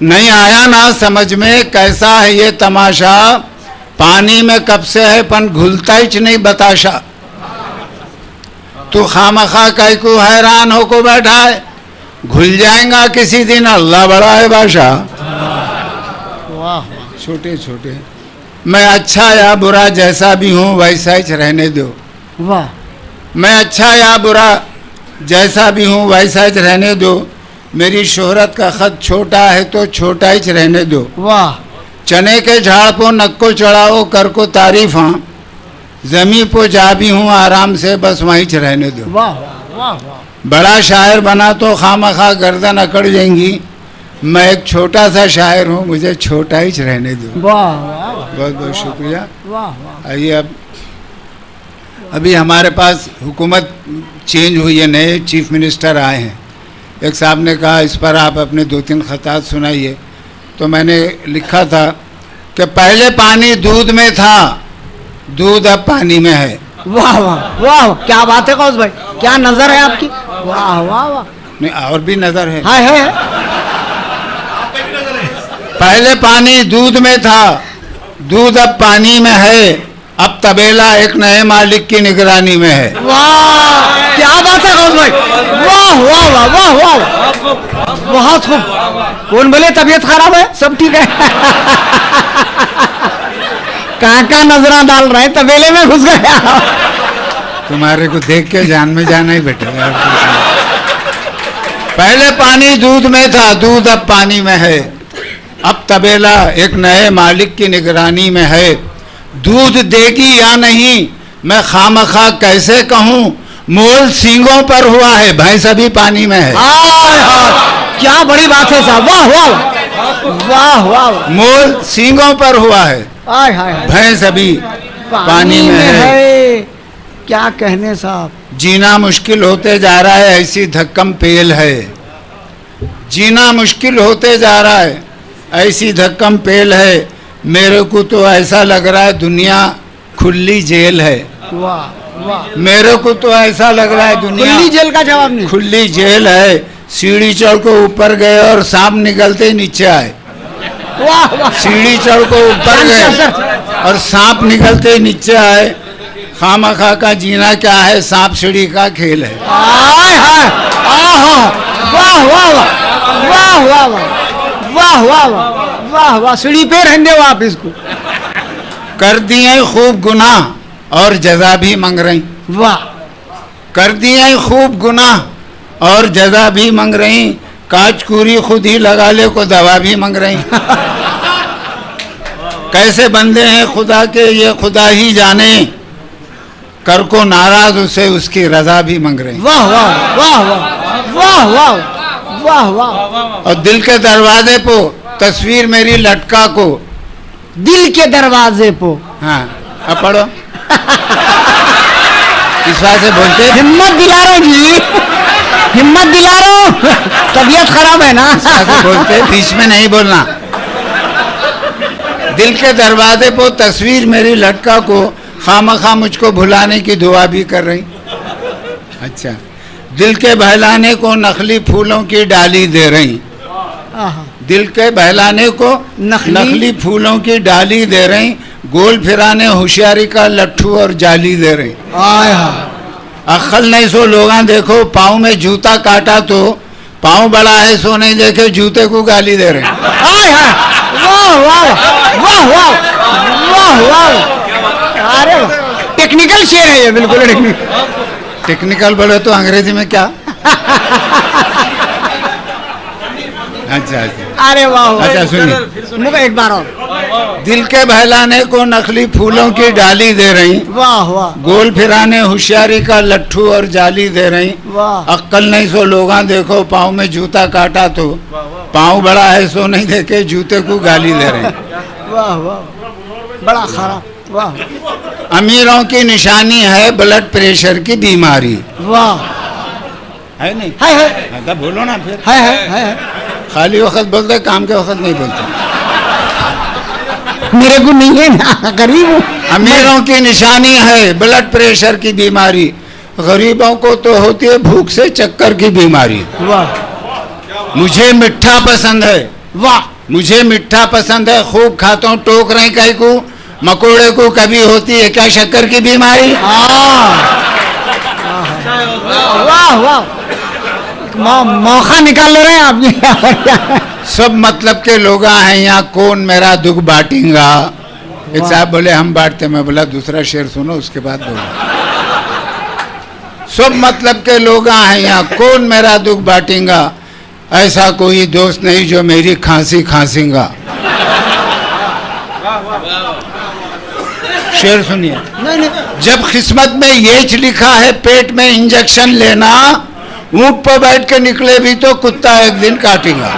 नहीं आया ना समझ में कैसा है ये तमाशा, पानी में कब से है पन घुलता ही नहीं बताशा। तू खामखा कई को हैरान हो को बैठा है, घुल जाएगा किसी दिन, अल्लाह बड़ा है बादशाह। वाह छोटे छोटे मैं अच्छा या बुरा जैसा भी हूँ वैसा ही रहने दो। वाह मैं अच्छा या बुरा जैसा भी हूँ वैसा ही रहने दो। मेरी शोहरत का खत छोटा है तो छोटा ही रहने दो। वाह चने के झाड़ को नक्को चढ़ाओ कर को तारीफ, हाँ जमी पो जा भी हूँ आराम से बस वहीं रहने दो। वाह वाह वाह बड़ा शायर बना तो खामखा गर्दन अकड़ जाएंगी, मैं एक छोटा सा शायर हूँ मुझे छोटा ही रहने दो। वाह वाह बहुत बहुत शुक्रिया। वाह वाह। आइए अब अभी हमारे पास हुकूमत चेंज हुई है, नए चीफ मिनिस्टर आए हैं। एक साहब ने कहा इस पर आप अपने 2-3 खतात सुनाइए, तो मैंने लिखा था कि पहले पानी दूध में था, दूध अब पानी में है। वाह वाह वाह, क्या बात है कौस भाई, क्या नजर है आपकी। वाह वाह वाह। नहीं और भी नजर है। हाय हाय। पहले पानी दूध में था, दूध अब पानी में है, अब तबेला एक नए मालिक की निगरानी में है। वाह क्या बात है कौस भाई। वाह वाह वाह वाह वाह, बहुत खूब। कौन बोले तबीयत खराब है, सब ठीक है। कहाँ नजरा डाल रहे हैं, तबेले में घुस गया। तुम्हारे को देख के जान में जाना ही बेटा। पहले पानी दूध में था, दूध अब पानी में है, अब तबेला एक नए मालिक की निगरानी में है। दूध देगी या नहीं मैं खामखा कैसे कहूँ, मोल सींगों पर हुआ है, भैंस अभी पानी में है। क्या बड़ी बात है साहब, वाह वाह वाह वाह। मोल सींगों पर हुआ है, हाय हाय, भैंस अभी पानी में है। क्या कहने साहब। जीना मुश्किल होते जा रहा है, ऐसी धक्कम पेल है। जीना मुश्किल होते जा रहा है, ऐसी धक्कम पेल है। मेरे को तो ऐसा लग रहा है दुनिया खुली जेल है। वाह वाह। मेरे को तो ऐसा लग रहा है दुनिया खुली जेल का जवाब नहीं, खुली जेल है। सीढ़ी चढ़ को ऊपर गए और सांप निकलते ही नीचे आए। वाह वाह। सीढ़ी चढ़ को ऊपर गए और सांप निकलते ही नीचे आए। खामखा का जीना क्या है, सांप सीढ़ी का खेल है। हाय हाय, आहा, वाह वाह वाह वाह वाह वाह वाह वाह वाह। सीढ़ी पे रहने दो आप इसको। कर दिए खूब गुनाह और जजा भी मांग रही। वाह। कर दिए खूब गुनाह और जजा भी मांग रही, काचकूरी खुद ही लगा ले को दवा भी मांग रही। कैसे बंदे हैं खुदा के ये खुदा ही जाने, कर को नाराज उसे उसकी रजा भी मांग रही। वाह वाह वाह वाह वाह वाह वाह। और दिल के दरवाजे पे तस्वीर मेरी लटका को, दिल के दरवाजे पे। हाँ अब पढ़ो। इस बात से बोलते हिम्मत दिला रहे जी, हिम्मत दिला रहे हो। तबीयत खराब है ना। इस बात से बोलते, बीच में नहीं बोलना। दिल के दरवाजे पे तस्वीर मेरी लटका को, खामखा मुझको भुलाने की दुआ भी कर रही। अच्छा, दिल के बहलाने को नकली फूलों की डाली दे रही। दिल के बहलाने को नकली फूलों की डाली दे रही, गोल फिराने होशियारी का लट्ठू और जाली दे रही। अक्ल नहीं सो लोगा देखो, पाँव में जूता काटा तो पाँव बड़ा है सो नहीं देखे, जूते को गाली दे रहे। वाह वाह वाह वाह वाह। अरे टेक्निकल शेर है ये, बिल्कुल टेक्निकल। टेक्निकल बोले तो अंग्रेजी में क्या। अच्छा अच्छा। अरे वाह। अच्छा सुनिए एक बार और। दिल के बहलाने को नकली फूलों की डाली दे रही। वाह वाह। गोल फिराने होशियारी का लट्ठू और जाली दे रही। वाह। अक्ल नहीं सो लोगा देखो, पाँव में जूता काटा तो पाँव बड़ा है सो नहीं देखे, जूते को गाली दे रही। वाह वाह, बड़ा खराब। वाह। अमीरों की निशानी है ब्लड प्रेशर की बीमारी। वाह। है नहीं है बोलो ना फिर। है। खाली वक्त बोलते, काम के वक्त नहीं बोलते। मेरे को नहीं है ना, गरीब हूँ। अमीरों की निशानी है ब्लड प्रेशर की बीमारी, गरीबों को तो होती है भूख से चक्कर की बीमारी। वाह। मुझे मीठा पसंद है वाह मुझे मीठा पसंद है, खूब खाता हूँ, टोक रहे कहीं को, मकोड़े को कभी होती है क्या शक्कर की बीमारी? वाह वाह मौका निकाल ले रहे हैं आप ये। सब मतलब के लोग हैं यहाँ, कौन मेरा दुख बांटेगा? एक साहब बोले हम बांटते, मैं बोला दूसरा शेर सुनो उसके बाद बोलो। सब मतलब के लोग हैं यहाँ, कौन मेरा दुख बांटेगा? ऐसा कोई दोस्त नहीं जो मेरी खांसी खांसेगा। शेर सुनिए। नहीं नहीं जब किस्मत में ये लिखा है पेट में इंजेक्शन लेना, ऊंट पर बैठ के निकले भी तो कुत्ता एक दिन काटेगा।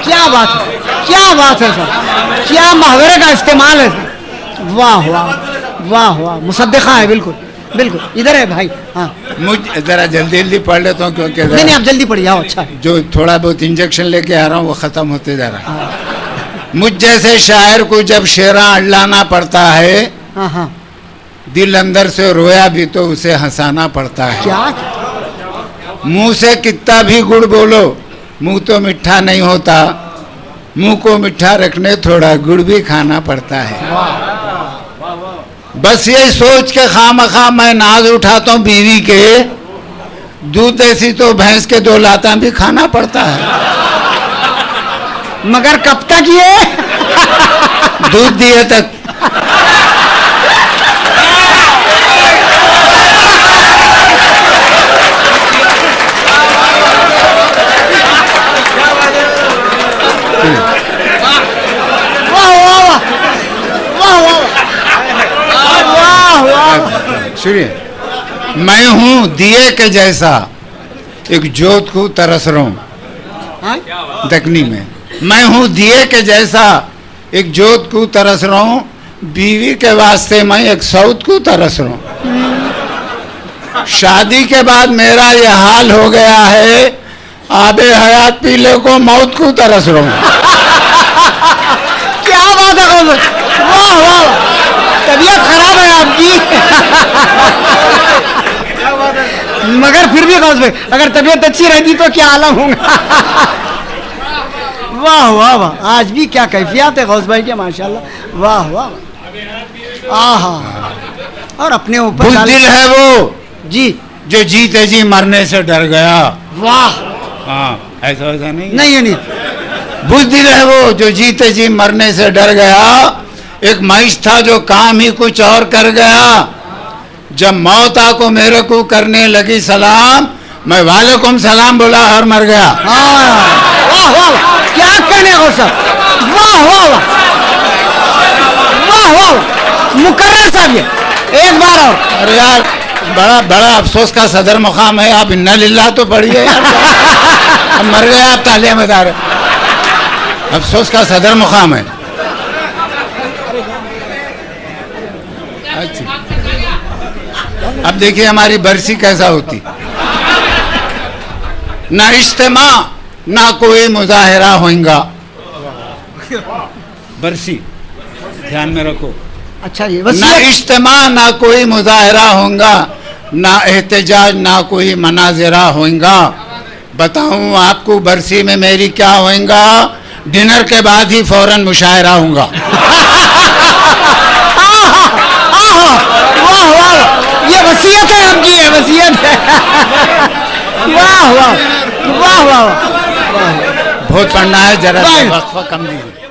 क्या बात है, क्या बात है सर, क्या मुहावरे का इस्तेमाल है सर। वाह वाह वाह वाह मुसद्दिक़ा है, बिल्कुल बिल्कुल। इधर है भाई। हाँ मुझ जरा जल्दी जल्दी पढ़ लेता हूँ क्योंकि नहीं नहीं आप जल्दी पढ़िए, आओ। अच्छा है। जो थोड़ा बहुत इंजेक्शन लेके आ रहा हूँ वो खत्म होते जा रहा है। मुझ जैसे शायर को जब शेरा अल्लाना पड़ता है, हाँ हाँ दिल अंदर से रोया भी तो उसे हंसाना पड़ता है। क्या मुंह से कितना भी गुड़ बोलो, मुंह तो मीठा नहीं होता, मुंह को मीठा रखने थोड़ा गुड़ भी खाना पड़ता है। बस यही सोच के खामखा मैं नाज उठाता हूँ बीवी के, दूध ऐसी तो भैंस के 2 लाता भी खाना पड़ता है। मगर कब तक ये दूध दिए तक। सुनिए, मैं हूँ दिए के जैसा, एक जोत को तरस रहा हूँ। दकनी में मैं हूँ दिए के जैसा, एक जोत को तरस रहा हूँ, बीवी के वास्ते मैं एक सौत को तरस रहा हूँ। शादी के बाद मेरा ये हाल हो गया है, आबे हयात पीले को मौत को तरस रहा हूँ। क्या बात है, वाह वाह, तबीयत खराब है आपकी। मगर फिर भी गौस भाई, अगर तबीयत अच्छी रहती तो क्या आलम होगा। वाह वाह वाह, आज भी क्या कैफियत है गौस भाई के, माशाल्लाह। वाह वाह, आहा। और अपने ऊपर बुज़दिल है वो जी जो जीते जी मरने से डर गया। वाह, हाँ ऐसा वैसा नहीं, नहीं नहीं बुज़दिल है वो जो जीते जी मरने से डर गया। एक महीश था जो काम ही कुछ और कर गया, जब मौत आको मेरे को करने लगी सलाम, मैं वालेकुम सलाम बोला और मर गया। वाह वाह, क्या कहने हो सर, वाह वाह वाह वाह, मुकर्रर साहब ये एक बार और। अरे यार बड़ा बड़ा अफसोस का सदर मुकाम है, आप इन्ना लिल्लाह तो पढ़िए यार। अब मर गया आप तालियां बजा रहे, अफसोस का सदर मुकाम है। अच्छा अब देखिए हमारी बरसी कैसा होती, ना इज्तिमा ना कोई मुजाहिरा होगा। बरसी ध्यान में रखो। अच्छा ये ना इज्तिमा ना कोई मुजाहिरा होगा, ना एहतजाज ना कोई मनाजिरा होगा। बताऊं आपको बरसी में मेरी क्या होगा? डिनर के बाद ही फौरन मुशायरा होगा। वाह वाह, ये वसीयत है आपकी, ये वसीयत है। वाह वाह वाह वाह, बहुत पढ़ना है, जरा वक्फा कम दीजिए।